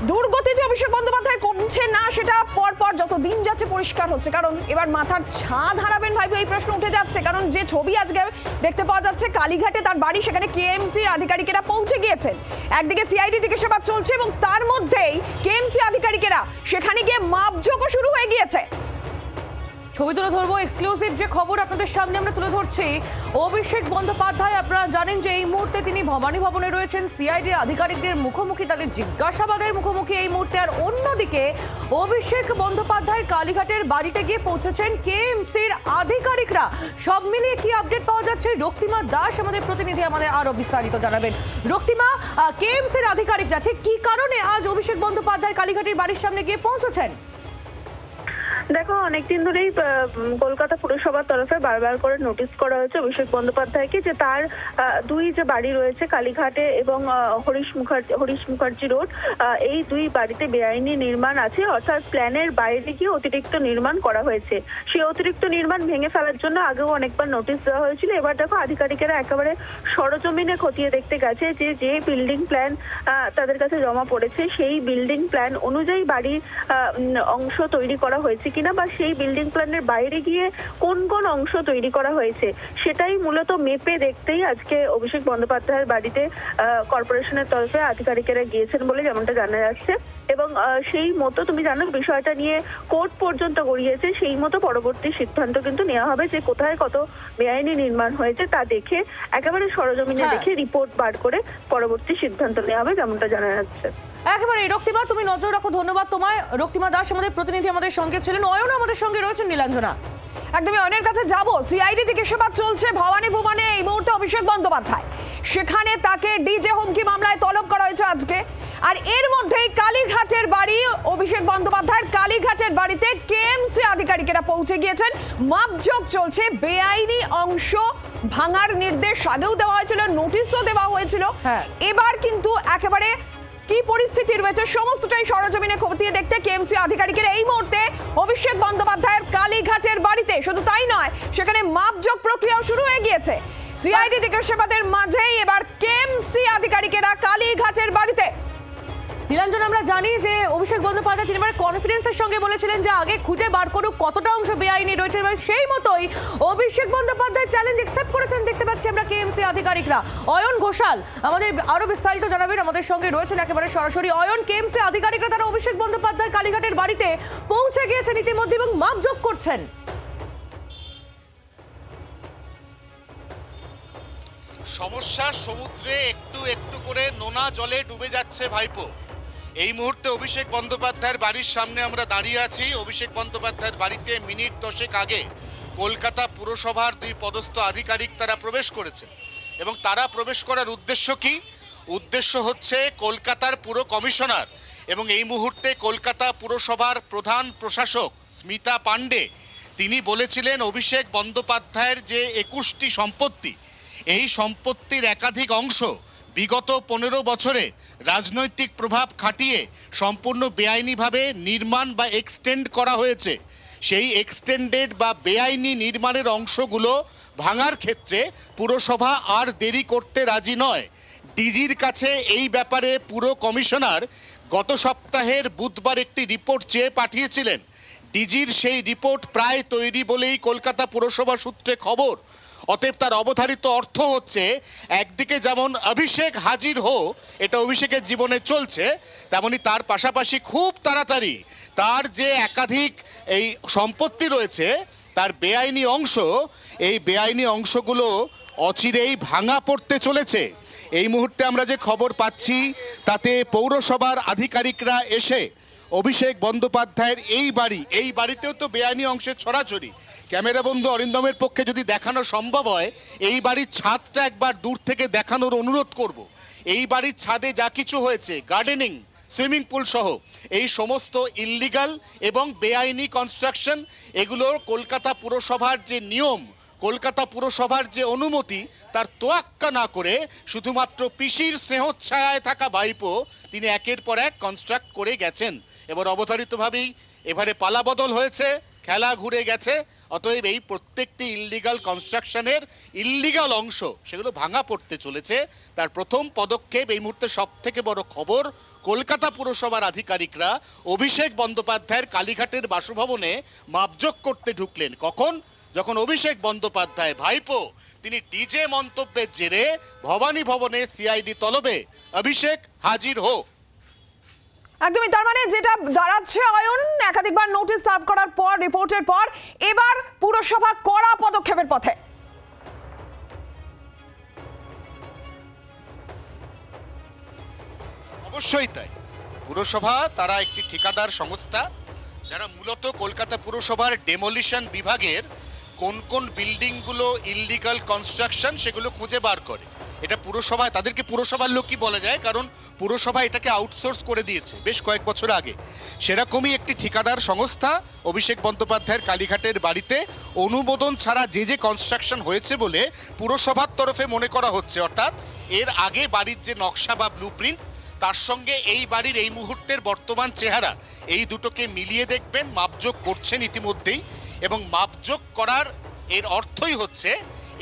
দুর্গতি যে অভিষেক বন্দ্যোপাধ্যায় কমছে না সেটা পরপর যত দিন যাচ্ছে পরিষ্কার হচ্ছে, কারণ এবার মাথার ছাদ হারাবেন ভাইপো এই প্রশ্ন উঠে যাচ্ছে। কারণ যে ছবি আজকে দেখতে পাওয়া যাচ্ছে কালীঘাটে তার বাড়ি, সেখানে কেএমসির আধিকারিকেরা পৌঁছে গিয়েছেন। একদিকে সিআইডি জিজ্ঞাসাবাদ চলছে এবং তার মধ্যেই কেএমসি আধিকারিকেরা সেখানে গিয়ে মাপঝোঁকও শুরু হয়ে গিয়েছে। ছবি তুলে ধরবো, এক্সক্লুসিভ যে খবর আপনাদের সামনে আমরা তুলে ধরছি। অভিষেক বন্দ্যোপাধ্যায়, আপনারা জানেন যে এই মুহূর্তে তিনি ভবানী ভবনে রয়েছেন, সিআইডির আধিকারিকদের মুখোমুখি, তাদের জিজ্ঞাসাবাদের মুখোমুখি এই মুহূর্তে। আর অন্যদিকে অভিষেক বন্দ্যোপাধ্যায়ের কালীঘাটের বাড়িতে গিয়ে পৌঁছেছেন কেএমসির আধিকারিকরা। সব মিলিয়ে কি আপডেট পাওয়া যাচ্ছে, রক্তিমা দাস আমাদের প্রতিনিধি আমাদের আরো বিস্তারিত জানাবেন। রক্তিমা, কেএমসির আধিকারিকরা ঠিক কি কারণে আজ অভিষেক বন্দ্যোপাধ্যায় কালীঘাটের বাড়ির সামনে গিয়ে পৌঁছেছেন? দেখো, অনেকদিন ধরেই কলকাতা পুরসভার তরফে বারবার করে নোটিশ করা হয়েছে অভিষেক বন্দ্যোপাধ্যায়কে যে তার দুই যে বাড়ি রয়েছে কালীঘাটে এবং হরিশ মুখার্জি রোড, এই দুই বাড়িতে বেআইনি নির্মাণ আছে, অর্থাৎ প্ল্যানের বাইরে গিয়ে অতিরিক্ত নির্মাণ করা হয়েছে। সেই অতিরিক্ত নির্মাণ ভেঙে ফেলার জন্য আগেও অনেকবার নোটিশ দেওয়া হয়েছিল। এবার দেখো, আধিকারিকেরা একেবারে সরজমিনে খতিয়ে দেখতে গেছে যে বিল্ডিং প্ল্যান তাদের কাছে জমা পড়েছে সেই বিল্ডিং প্ল্যান অনুযায়ী বাড়ির অংশ তৈরি করা হয়েছে কিনা, বা সেই বিল্ডিং প্ল্যানের বাইরে গিয়ে কোন কোন অংশ তৈরি করা হয়েছে সেটাই মূলত মেপে দেখতেই আজকে অভিষেক বন্দ্যোপাধ্যায়ের বাড়িতে কর্পোরেশনের তরফে আধিকারিকেরা গিয়েছেন বলে যেমনটা জানা যাচ্ছে। এবং সেই মতো তুমি জানো বিষয়টা নিয়ে কোর্ট পর্যন্ত গড়িয়েছে, সেই মতো পরবর্তী সিদ্ধান্ত কিন্তু নেওয়া হবে যে কোথায় কত বেআইনি নির্মাণ হয়েছে তা দেখে একেবারে সরজমিনে দেখে রিপোর্ট বার করে পরবর্তী সিদ্ধান্ত নেওয়া হবে যেমনটা জানা যাচ্ছে। একেবারে রক্তিমা, তুমি নজর রাখো, ধন্যবাদ তোমায়। রক্তিমা দাস আমাদের প্রতিনিধি আমাদের সঙ্গে ছিলেন। অয়ন আমাদের সঙ্গে রয়েছেন, নীলাঞ্জনা। একদমই অয়নের কাছে যাব। সিআইডি জিজ্ঞাসাবাদ চলছে ভবানী ভবনে এই মুহূর্তে অভিষেক বন্দ্যোপাধ্যায়, সেখানে তাকে ডিজে হুমকি মামলায় তলব করা হয়েছে আজকে। আর এর মধ্যেই কালীঘাটের বাড়ি অভিষেক বন্দ্যোপাধ্যায়ের কালীঘাটের বাড়িতে কেএমসি আধিকারিকেরা পৌঁছে গিয়েছেন। মাপঝোঁক চলছে, বেআইনি অংশ ভাঙার নির্দেশ আগেও দেওয়া হয়েছিল, নোটিশও দেওয়া হয়েছিল। এবার কিন্তু একেবারে কি পরিস্থিতি রয়েছে সমস্তটাই সরজমিনে খতিয়ে দেখতে কেএমসি আধিকারিকের এই মুহূর্তে অভিষেক বন্দ্যোপাধ্যায়ের কালীঘাটের বাড়িতে। শুধু তাই নয়, সেখানে মাপজোক প্রক্রিয়াও শুরু হয়ে গিয়েছে। সিআইডি জিজ্ঞাসাবাদের মাঝেই এবার কেএমসি আধিকারিকেরা কালীঘাটের বাড়িতে। নীলাঞ্জন, আমরা জানি যে অভিষেক বন্দ্যোপাধ্যায় তিনি কনফিডেন্সের সঙ্গে বলেছিলেন যে আগে খুঁজে বার করুক কতটা অংশ বেআইনি রয়েছে, এবং সেই মতোই অভিষেক বন্দ্যোপাধ্যায় চ্যালেঞ্জ অ্যাকসেপ্ট করেছেন দেখতে পাচ্ছি আমরা কেএমসি আধিকারিকরা। অয়ন ঘোষাল আমাদের আরো বিস্তারিত জানাবেন, আমাদের সঙ্গে রয়েছেন একেবারে সরাসরি। অয়ন, কেএমসি আধিকারিকরা তারা অভিষেক বন্দ্যোপাধ্যায় কালীঘাটের বাড়িতে পৌঁছে গিয়েছেন ইতিমধ্যে এবং মাপজোক করছেন। সমস্যার সমুদ্রে একটু একটু করে নোনা জলে ডুবে যাচ্ছে ভাইপো। এই মুহূর্তে অভিষেক বন্দ্যোপাধ্যায়ের বাড়ির সামনে আমরা দাঁড়িয়ে আছি। অভিষেক বন্দ্যোপাধ্যায়ের বাড়িতে মিনিট 10 আগে কলকাতা পুরসভার দুই পদস্থ আধিকারিক তারা প্রবেশ করেছেন, এবং তারা প্রবেশ করার উদ্দেশ্য কি? উদ্দেশ্য হচ্ছে কলকাতার পুর কমিশনার এবং এই মুহূর্তে কলকাতা পুরসভার প্রধান প্রশাসক স্মিতা পাণ্ডে তিনি বলেছিলেন অভিষেক বন্দ্যোপাধ্যায়ের যে 21টি সম্পত্তি, এই সম্পত্তির একাধিক অংশ বিগত 15 বছরে রাজনৈতিক প্রভাব খাটিয়ে সম্পূর্ণ বেআইনিভাবে নির্মাণ বা এক্সটেন্ড করা হয়েছে। সেই এক্সটেন্ডেড বা বেআইনি নির্মাণের অংশগুলো ভাঙার ক্ষেত্রে পুরসভা আর দেরি করতে রাজি নয়। ডিজির কাছে এই ব্যাপারে পুর কমিশনার গত সপ্তাহের বুধবার একটি রিপোর্ট চেয়ে পাঠিয়েছিলেন। ডিজির সেই রিপোর্ট প্রায় তৈরি বলেই কলকাতা পুরসভা সূত্রে খবর। অতএব তার অবধারিত অর্থ হচ্ছে একদিকে যেমন অভিষেক হাজির হো, এটা অভিষেকের জীবনে চলছে, তেমনি তার পাশাপাশি খুব তাড়াতাড়ি তার যে একাধিক এই সম্পত্তি রয়েছে তার বেআইনি অংশ, এই বেআইনি অংশগুলো অচিরেই ভাঙা পড়তে চলেছে। এই মুহূর্তে আমরা যে খবর পাচ্ছি তাতে পৌরসভার আধিকারিকরা এসে অভিষেক বন্দ্যোপাধ্যায়ের এই বাড়িতেও তো বেআইনি অংশের ছড়াছড়ি। ক্যামেরা বন্ধু অরিন্দমের পক্ষে যদি দেখানো সম্ভব হয় এই বাড়ির ছাদটা একবার দূর থেকে দেখানোর অনুরোধ করব। এই বাড়ির ছাদে যা কিছু হয়েছে, গার্ডেনিং, সুইমিং পুল সহ এই সমস্ত ইললিগাল এবং বেআইনি কনস্ট্রাকশন, এগুলো কলকাতা পুরসভার যে নিয়ম, কলকাতা পুরসভার যে অনুমতি তার তোয়াক্কা না করে শুধুমাত্র পিসির স্নেহচ্ছায়ায় থাকা ভাইপো তিনি একের পর এক কনস্ট্রাক্ট করে গেছেন। এবার অবধারিতভাবেই এবারে পালাবদল হয়েছে, খেলা ঘুরে গেছে। অতএব এই প্রত্যেকটি ইললিগাল কনস্ট্রাকশনের ইললিগাল অংশ সেগুলো ভাঙা পড়তে চলেছে। তার প্রথম পদক্ষেপ এই মুহূর্তে সব থেকে বড় খবর কলকাতা পুরসভার আধিকারিকরা অভিষেক বন্দ্যোপাধ্যায়ের কালীঘাটের বাসভবনে মাপজোক করতে ঢুকলেন। কখন? যখন অভিষেক বন্দ্যোপাধ্যায় ভাইপো তিনি ডিজে মন্তব্যের জেরে ভবানী ভবনে সিআইডি তলবে। অভিষেক হাজির হো। একদমই, তার মানে যেটা দাঁড়াচ্ছে অয়ন, একাধিকবার নোটিশ সার্ভ করার পর, রিপোর্টের পর এবার পুরসভা কড়া পদক্ষেপের পথে। অবশ্যই তাই। পুরসভা তারা একটি ঠিকাদার সংস্থা যারা মূলত কলকাতা পুরসভার ডেমোলিশন বিভাগের কোন কোন বিল্ডিংগুলো ইললিগাল কনস্ট্রাকশন সেগুলো খুঁজে বার করে। এটা পুরসভায়, তাদেরকে পুরসভার লোক কি বলা যায়, কারণ পুরসভা এটাকে আউটসোর্স করে দিয়েছে বেশ কয়েক বছর আগে। সেরকমই একটি ঠিকাদার সংস্থা অভিষেক বন্দ্যোপাধ্যায়ের কালীঘাটের বাড়িতে অনুমোদন ছাড়া যে যে কনস্ট্রাকশন হয়েছে বলে পুরসভার তরফে মনে করা হচ্ছে, অর্থাৎ এর আগে বাড়ির যে নকশা বা ব্লুপ্রিন্ট তার সঙ্গে এই বাড়ির এই মুহূর্তের বর্তমান চেহারা, এই দুটোকে মিলিয়ে দেখবেন। মাপজোক করছেন ইতিমধ্যেই, এবং মাপজোক করার এর অর্থই হচ্ছে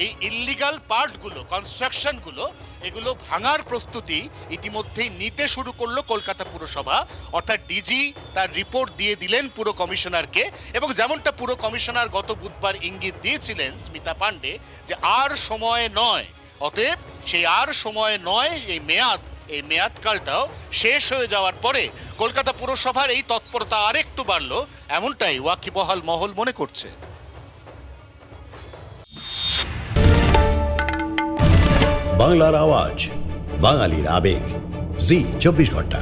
এই ইললিগাল পার্টগুলো, কনস্ট্রাকশনগুলো, এগুলো ভাঙার প্রস্তুতি ইতিমধ্যেই নিতে শুরু করলো কলকাতা পুরসভা। অর্থাৎ ডিজি তার রিপোর্ট দিয়ে দিলেন পুর কমিশনারকে, এবং যেমনটা পুর কমিশনার গত বুধবার ইঙ্গিত দিয়েছিলেন স্মিতা পাণ্ডে, যে আর সময় নয়। অতএব সেই আর সময় নয়, এই মেয়াদকালটাও শেষ হয়ে যাওয়ার পরে কলকাতা পুরসভার এই তৎপরতা আরেকটু বাড়লো, এমনটাই ওয়াকিবহাল মহল মনে করছে। বাংলার আওয়াজ, বাঙালির আবেগ, জি 24 ঘন্টা।